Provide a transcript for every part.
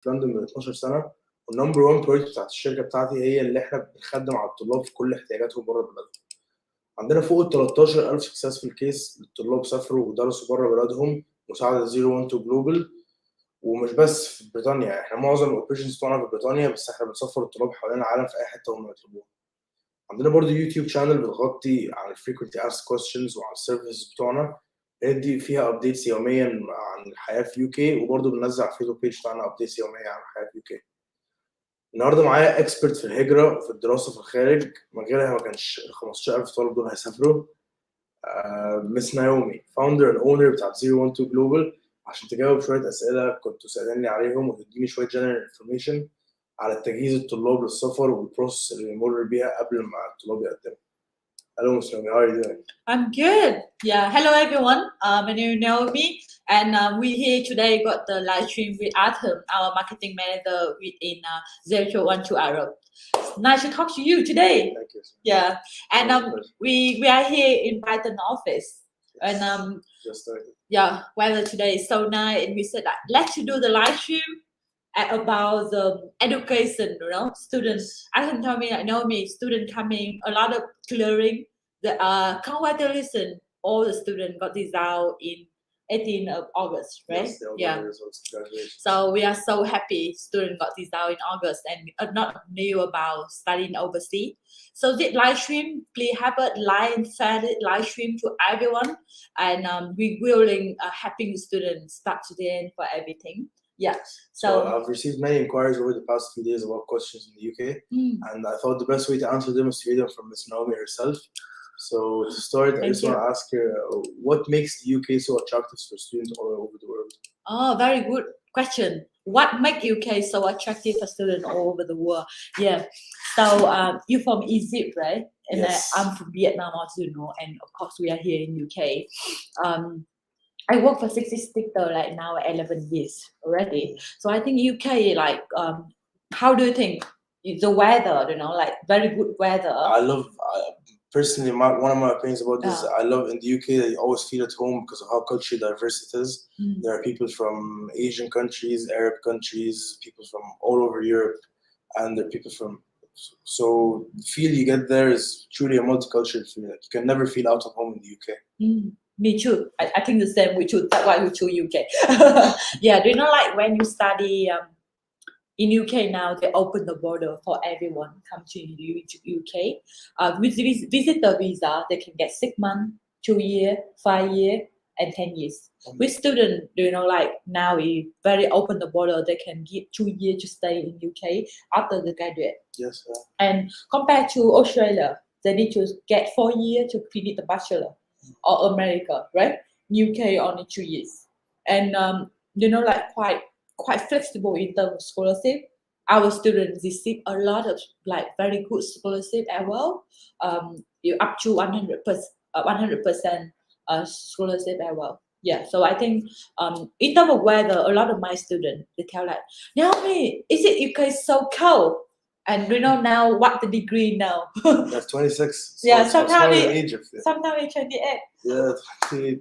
لندن من 12 سنة، والنمبر 1 بروجكت بتاعت الشركة بتاعتي هي اللي احنا بنخدم على الطلاب في كل احتياجاتهم بره بلدهم. عندنا فوق ال 13,000 successful case للطلاب سافروا ودرسوا بره بلدهم مساعدة 012 جلوبال. ومش بس في بريطانيا، احنا معظم الاوبريشنز بتوعنا في بريطانيا، بس احنا بنسفر الطلاب حوالين العالم في اي حته هم يطلبوها. عندنا برضه يوتيوب شانل بتغطي عن frequently asked questions وعن السيرفيسز بتوعنا، دي فيها ابديتس يوميا عن الحياه في يو كي، وبرضه بننزل على الفيسبوك بيج بتاعنا ابديتس يوميه عن الحياه في يو كي. النهارده معايا اكسبرت في الهجره وفي الدراسه في الخارج، من غيرها ما كانش ال 15,000 طالب دول هيسافروا. مس نايومي فاوندر اند اونر بتاعت 012 جلوبال، عشان تجاوب شويه اسئله كنتوا سالني عليهم وتديني شويه جنرال انفورميشن على تجهيز الطلاب للسفر والبروسس اللي بيمر بيها قبل ما الطلاب يقدموا. Hello, Ms. Naomi. How are you doing? I'm good. Yeah. Hello, everyone. My name is Naomi, and we here today got the live stream with Adham, our marketing manager in 012 Arab. Nice to talk to you today. Thank you. Yeah, and we are here in Brighton office, and Just started. yeah, weather today is so nice, and we said that let's do the live stream about the education, students. Adham told me that Naomi, student coming, a lot of clearing. The congratulations, all the students got this out in 18th of August, right? Yes, Yeah. So we are so happy students got this out in August and not knew about studying overseas. So this live stream, please have a live stream to everyone, and we willing helping students start to the end for everything. Yeah. So I've received many inquiries over the past few days about questions in the UK, and I thought the best way to answer them is to hear them from Ms. Naomi herself. So to start, I just want to ask her, what makes the UK so attractive for students all over the world? Oh, very good question. What makes UK so attractive for students all over the world? Yeah. So you're from Egypt, right? And Yes. I'm from Vietnam, as you know, and of course we are here in UK. I work for Citizenship like now 11 years already. So I think UK, like, how do you think the weather? Like very good weather. Personally, one of my opinions about this, I love in the UK that you always feel at home because of how culturally diverse it is. There are people from Asian countries, Arab countries, people from all over Europe, and there are people from. So the feel you get there is truly a multicultural feel. Like you can never feel out of home in the UK. Me too. I think the same. That's why we choose UK. Yeah, do you know, like when you study in UK now, they open the border for everyone come to UK. With visitor visa, they can get 6 months, 2 years, 5 years, and 10 years. With students, like now we very open the border. They can give 2 years to stay in UK after they graduate. Yes. And compared to Australia, they need to get 4 years to finish the bachelor. Or America, right? UK only 2 years, and like quite flexible in terms of scholarship. Our students receive a lot of like very good scholarship as well. Up to 100% scholarship as well. Yeah, so I think in terms of weather, a lot of my students they tell like, Naomi, is it UK so cold? And now what the degree now? That's 26. So yeah, sometimes it's 28. Yeah, 28.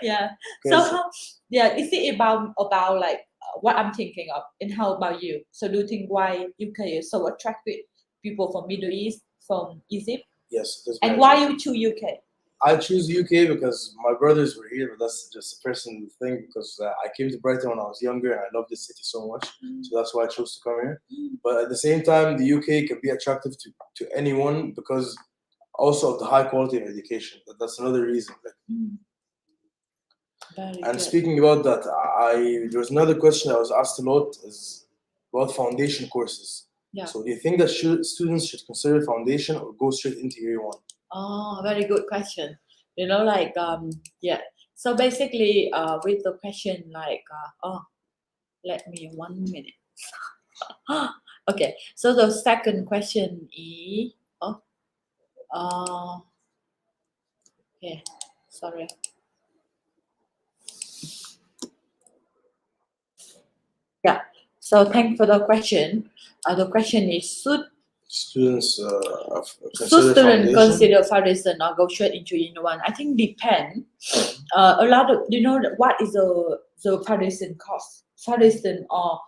Yeah. Okay, so how? Yeah, is it about like what I'm thinking of? And how about you? So do you think why UK is so attractive? People from Middle East, from Egypt. Yes. And why you choose UK? I choose UK because my brothers were here, but that's just a personal thing. Because I came to Brighton when I was younger, and I love this city so much, so that's why I chose to come here. But at the same time, the UK can be attractive to anyone because also of the high quality of education. That's another reason. And speaking about that, there was another question I was asked a lot is about foundation courses. Yeah. So do you think that students should consider foundation or go straight into year one? Oh, very good question. Like yeah. So basically, with the question like let me 1 minute. Okay. So the second question is okay. Sorry. Yeah. So thanks for the question. The question is students consider foundation or go straight into year one? I think depend. A lot of what is the foundation cost? Foundation or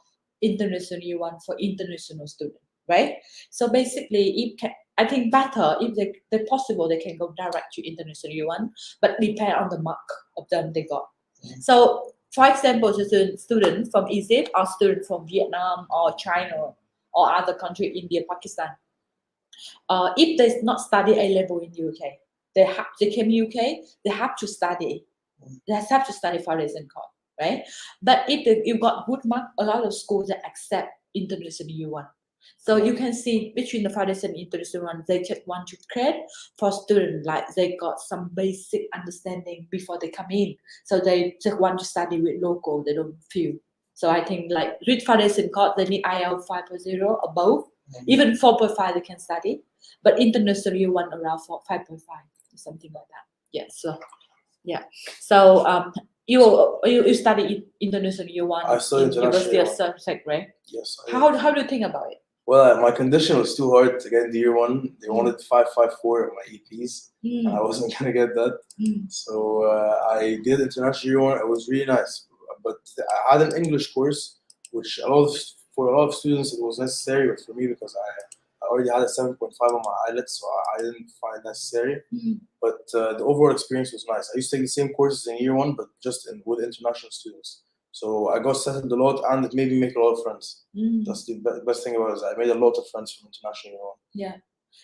international year one for international students, right? So basically, I think better if they possible they can go direct to international year one, but depend on the mark of them they got. So, for example, student from Egypt or student from Vietnam or China or other country, India, Pakistan, if they not study A level in UK, they came UK, they have to study. They have to study foundation course, right? But if you got good mark, a lot of schools that accept international year one. So you can see between the foundation and international one, they just want to create for students like they got some basic understanding before they come in. So they just want to study with local, they don't feel. So I think like with foundation course, they need IELTS 5.0 above. Even 4.5 they can study. But international year one around 5.5, something like that. Yes. So yeah. So you study international year one I studied in international University year of one. Sussex, right? Yes. How do you think about it? Well, my condition was too hard to get into year one. They wanted 5.54 at my EPs, and I wasn't gonna get that. So I did international year one. It was really nice, but I had an English course, which for a lot of students it was necessary, but for me because I already had a 7.5 on my IELTS, so I didn't find it necessary. But the overall experience was nice. I used to take the same courses in year one, but just with international students. So I got settled a lot, and it made me make a lot of friends. That's the best thing about it. I made a lot of friends from international year one. Yeah.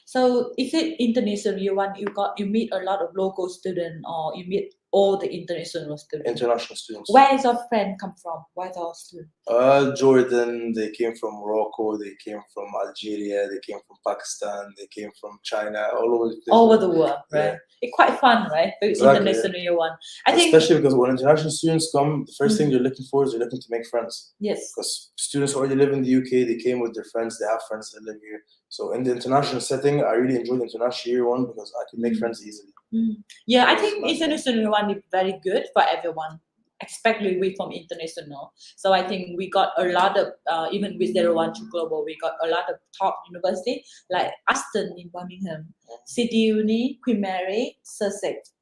So is it international year one? You meet a lot of local students, or you meet all the international students? International students. Where is your friend come from? Where is our student? Jordan. They came from Morocco. They came from Algeria. They came from Pakistan. They came from China. All over the world, right? Yeah. It's quite fun, right? International year one. I think especially because when international students come, the first thing they're looking for is they're looking to make friends. Yes. Because students already live in the UK, they came with their friends, they have friends that live here. So in the international setting, I really enjoyed international year one because I could make friends easily. Yeah, I think international year one is very good for everyone, especially we from international. So I think we got a lot of even with 01 to global, we got a lot of top university like Aston in Birmingham, City Uni, Queen Mary, Sussex,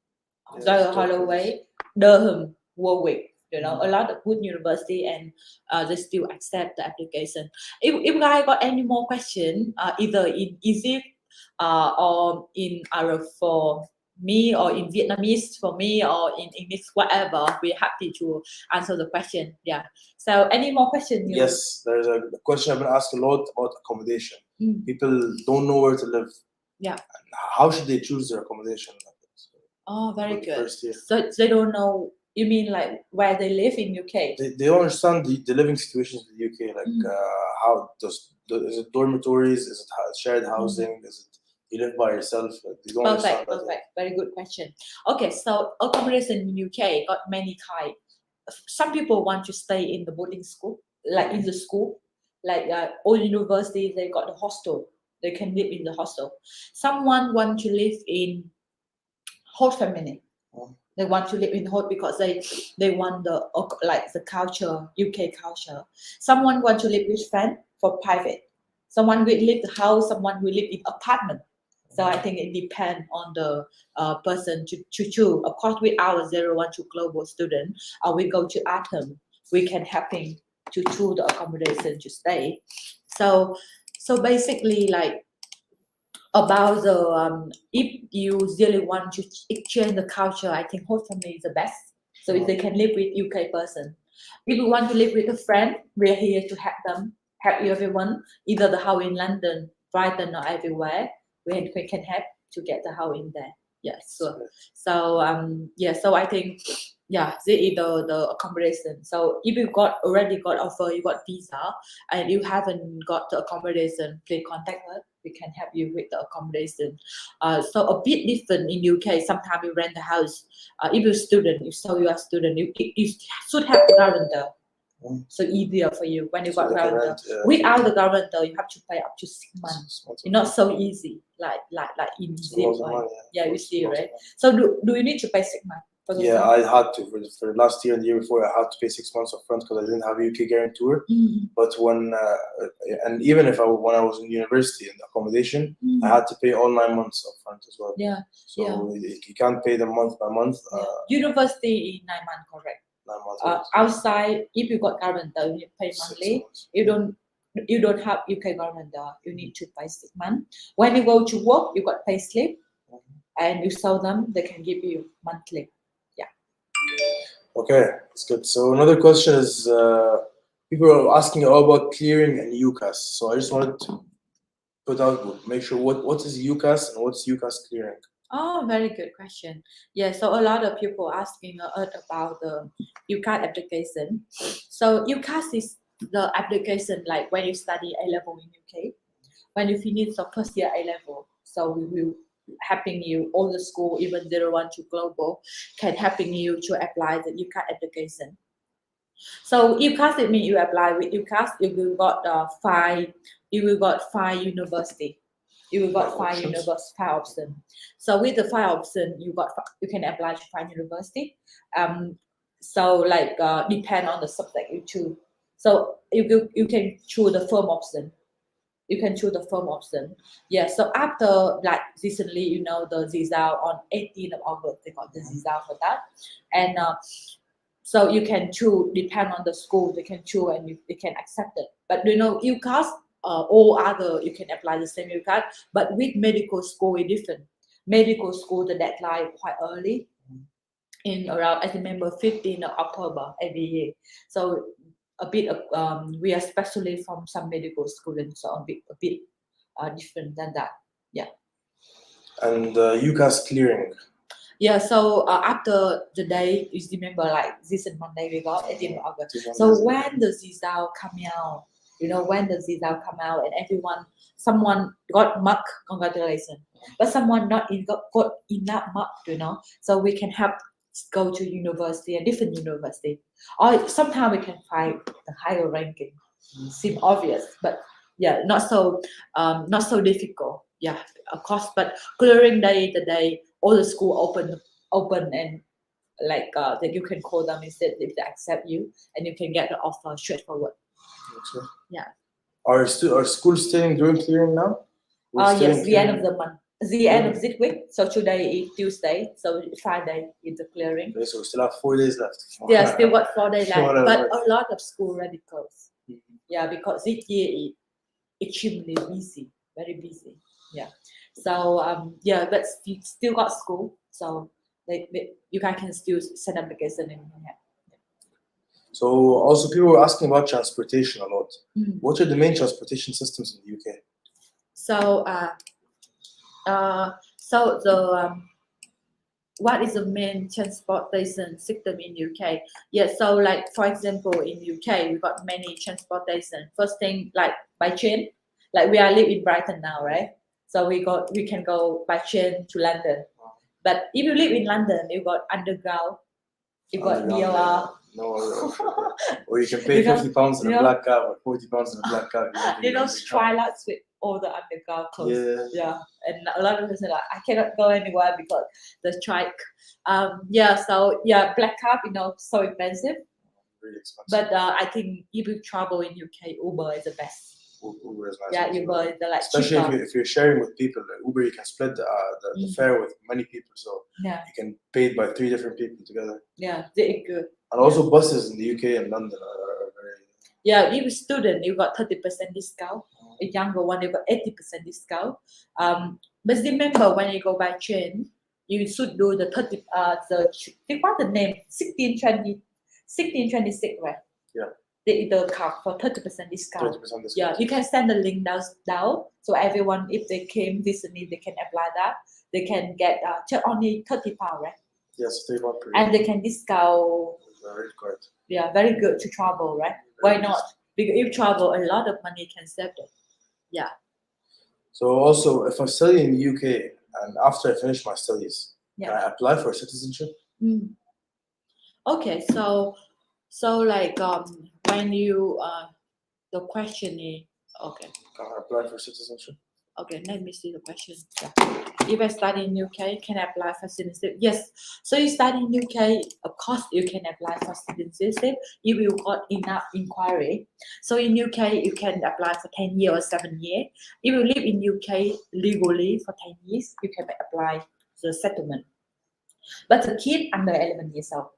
Royal Holloway, Durham, Warwick. A lot of good university, and they still accept the application. If guys got any more question, either in Egypt or in Arab for me, or in Vietnamese for me, or in English, whatever, we're happy to answer the question. Yeah. So any more questions? Yes, there's a question I've been asked a lot about accommodation. People don't know where to live. Yeah. And how should they choose their accommodation? Oh, very good. So they don't know. You mean like where they live in UK? They don't understand the living situations in the UK. Like how is it dormitories? Is it shared housing? Is it you live by yourself? They don't understand that. Perfect. Very good question. Okay, so accommodation in UK got many types. Some people want to stay in the boarding school, like in the school, like all universities they got the hostel. They can live in the hostel. Someone want to live in host family. They want to live in host because they want the culture, UK culture. Someone want to live with friend for private. Someone will live the house. Someone will live in apartment. So I think it depends on the person to choose. Of course, with our 01 to global student, we go to Adham. We can help him to choose the accommodation to stay. So basically, like about the if you really want to exchange the culture, I think host family is the best. So if they can live with UK person. If you want to live with a friend, we're here to help them, help everyone, either the house in London, Brighton, or everywhere. We can help to get the house in there. Yes. So I think this is the accommodation. So if you already got offer, you got visa, and you haven't got the accommodation, please contact us. We can help you with the accommodation. So a bit different in UK. Sometimes you rent the house. If you're a student, you are a student, you should have a guarantor. So easier for you when you got guarantor. Without the guarantor, you have to pay up to 6 months. It's not so easy like in Egypt. You see, right? So do you need to pay 6 months? Yeah, I had to for last year and the year before. I had to pay 6 months up front because I didn't have a UK guarantor. But when and even when I was in university in accommodation, I had to pay all 9 months up front as well. Yeah. So you can't pay them month by month. University is 9 months, correct? 9 months. Outside, if you got guarantor, you need to pay 6 monthly. months. You don't have UK guarantor, you need to pay 6 months. When you go to work, you got pay slip, and you sell them, they can give you monthly. Okay, that's good. So another question is, people are asking all about clearing and UCAS. So I just wanted to make sure what is UCAS and what's UCAS clearing. Oh, very good question. Yeah, so a lot of people asking us about the UCAS application. So UCAS is the application like when you study A level in UK, when you finish the first year A level. So we will helping you, all the school, even 01 to global, can helping you to apply the UCAS application. So UCAS, it means you apply with UCAS, you will got five university. You will got five options. So with the 5 options, you can apply to 5 university. So like depend on the subject you choose. So you can choose the firm option. You can choose the firm option. Yeah. So after like recently, the result on 18th of August, they got the result for that, and so you can choose depend on the school. They can choose and they can accept it. But UCAS, all other you can apply the same UCAS, but with medical school is different. Medical school the deadline quite early, in around I remember 15th of October every year. So a bit of we are especially from some medical students, so a bit different than that. Yeah. And UCAS clearing. Yeah, so after the day, you remember like this is Monday we got 18th of August. So when the result come out, when the result come out and someone got mark, congratulations. But someone got enough mark, so we can help go to university, a different university. Or sometimes we can find the higher ranking. Seem obvious, but yeah, not so difficult. Yeah, of course. But clearing day, the day all the school open and like that you can call them instead if they accept you and you can get the offer straightforward. Okay. Yeah. Are schools staying during clearing now? Yes, the end of the month. The end of this week. So today is Tuesday. So Friday is the clearing. Okay, so we still have 4 days left. Yeah, still got 4 days left. But Right. a lot of school already closed. Yeah, because this year is extremely busy, very busy. Yeah. So yeah, but you still got school. So you guys can still send application and yeah. So also people were asking about transportation a lot. Mm. What are the main transportation systems in the UK? So what is the main transportation system in UK? Yeah, so like for example in UK we got many transportation. First thing like by train, like we are live in Brighton now, right? So we can go by train to London. But if you live in London, you got underground, you got BOR. Or you can pay £50 in a black cab or £40 in a black cab. Twilights with all the underground closed. Yeah. And a lot of people say like I cannot go anywhere because the strike. Black cab, so expensive. Really expensive. But I think if you travel in UK, Uber is the best. Uber is nice. Yeah, Uber is the especially if you're sharing with people. Like Uber, you can split the fare with many people, so you can pay it by 3 different people together. Yeah, they're good. And also buses in the UK and London are very. Yeah, if you're a student, you got 30% discount. A younger one, you got 80% discount. But remember when you go by train, you should do the what's the name? 1626, right? Yeah. The card for 30% discount. 30% discount. Yeah, you can send the link down. So everyone, if they came recently, they can apply that. They can get only £30, right? Yes, £30 per year. And they can discount. Very good. Yeah, very good to travel, right? Why not? Because if travel, a lot of money can save it. Yeah. So also, if I study in the UK and after I finish my studies, can I apply for citizenship? Okay, so like when you the question is okay. Can I apply for citizenship? Okay, let me see the question. Yeah. If I study in UK, can I apply for citizenship? Yes. So you study in UK, of course you can apply for citizenship if you got enough inquiry. So in UK you can apply for 10 years or 7 years. If you live in UK legally for 10 years, you can apply the settlement. But the kid under 11 years old,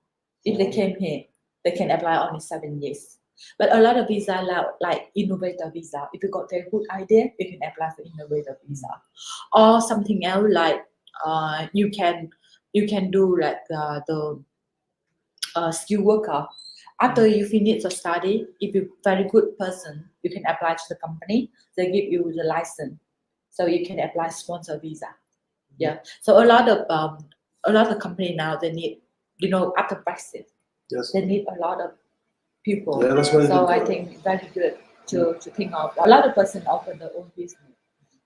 if they came here, they can apply only 7 years. But a lot of visa allow like innovator visa. If you got very good idea, you can apply for innovator visa, or something else like you can do like the skill worker. After you finish your study, if you're very good person, you can apply to the company. They give you the license, so you can apply sponsor visa. Yeah. So a lot of company now they need, after Brexit, Yes. they need a lot of people. Yeah, that's why So I think very good to think of. A lot of person open their own business,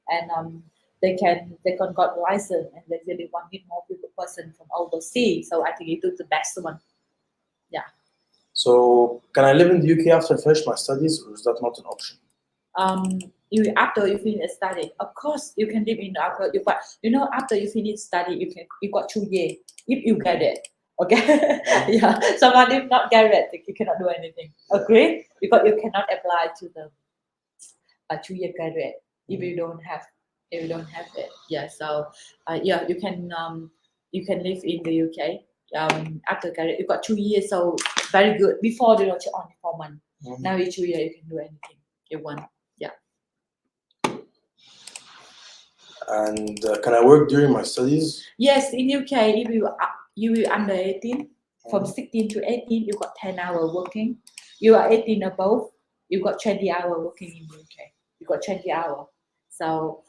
and they can got license, and they really want need more people person from overseas. So I think it is the best one. Yeah. So can I live in the UK after I finish my studies, or is that not an option? After you finish study, of course you can live in after you got, after you finish study, you got 2 years if you get it. Okay. Yeah. Someone if not get it, you cannot do anything. Agree? Because you cannot apply to the 2-year graduate if you don't have it. Yeah. So yeah, you can live in the UK. After graduate, you got 2 years, so very good. Before you only 4 months. Now in 2 years you can do anything you want. Yeah. And can I work during my studies? Yes, in UK, if you under 18, from 16 to 18, you got 10 hours working. You are 18 above, you got 20 hours working in UK. You got 20 hours. So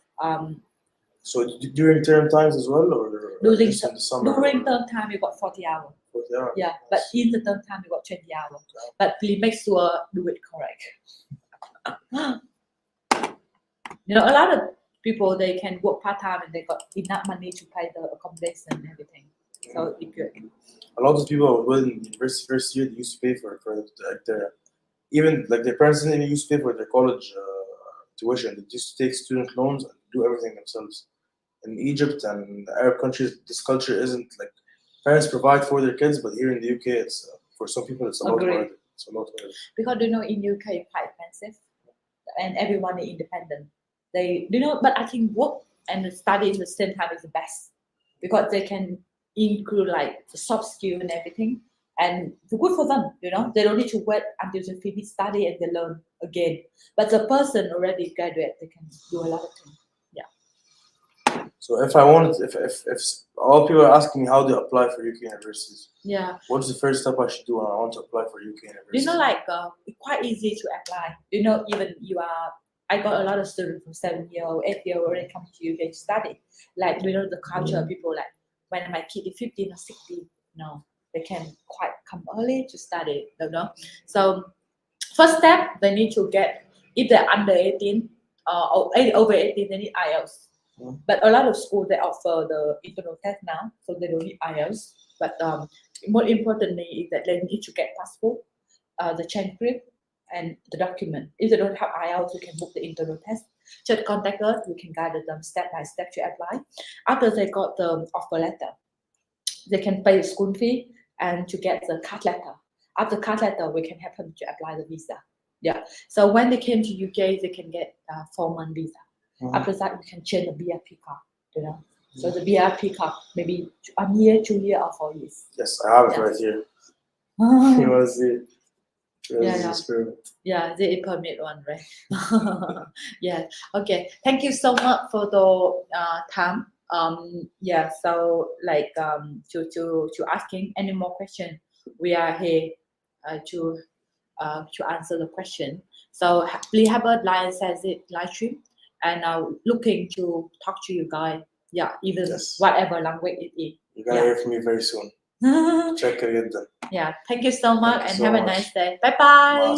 So during term times as well, or during just in the summer? During term time, you got 40 hours. 40 hours. Yeah, but in the term time, you got 20 hours. But please make sure do it correct. A lot of people, they can work part-time and they got enough money to pay the accommodation and everything. So it's good. A lot of people were in university first year, they used to pay for like their, even like their parents didn't even used to pay for their college tuition. They used to take student loans and do everything themselves. In Egypt and Arab countries, this culture isn't like parents provide for their kids, but here in the UK, it's for some people it's a lot harder. It's a lot harder. Because in UK it's quite expensive, and everyone is independent. They but I think work and study at the same time is the best, because they can include like the soft skill and everything, and it's good for them. They don't need to wait until they finish study and they learn again. But the person already graduate, they can do a lot of things. So if I wanted, if all people are asking me how to apply for UK universities, what's the first step I should do when I want to apply for UK universities? It's quite easy to apply. Even I got a lot of students from 7-year-old, 8-year-old already come to UK to study. Like the culture, people like when my kid is 15 or 16, they can quite come early to study. So first step, they need to get, if they're under 18 or over 18, they need IELTS. But a lot of schools, they offer the internal test now, so they don't need IELTS. But more importantly is that they need to get passport, the transcript, and the document. If they don't have IELTS, you can book the internal test. Just contact us, we can guide them step by step to apply. After they got the offer letter, they can pay the school fee and to get the card letter. After card letter, we can help them to apply the visa. Yeah. So when they came to UK, they can get a 4-month visa. After that, we can change the BRP card, So the BRP card, maybe 1 year, 2 years, or 4 years. Yes, I have it right here. You want to see it? Yeah, the permit one, right? Yeah. Okay. Thank you so much for the time. Yeah. So like to asking any more question, we are here to answer the question. So please have a live stream. And looking to talk to you guys. Yeah, even whatever language it is. You're gonna hear from me very soon. Check it. Yeah, thank you so much and have a nice day. Bye bye.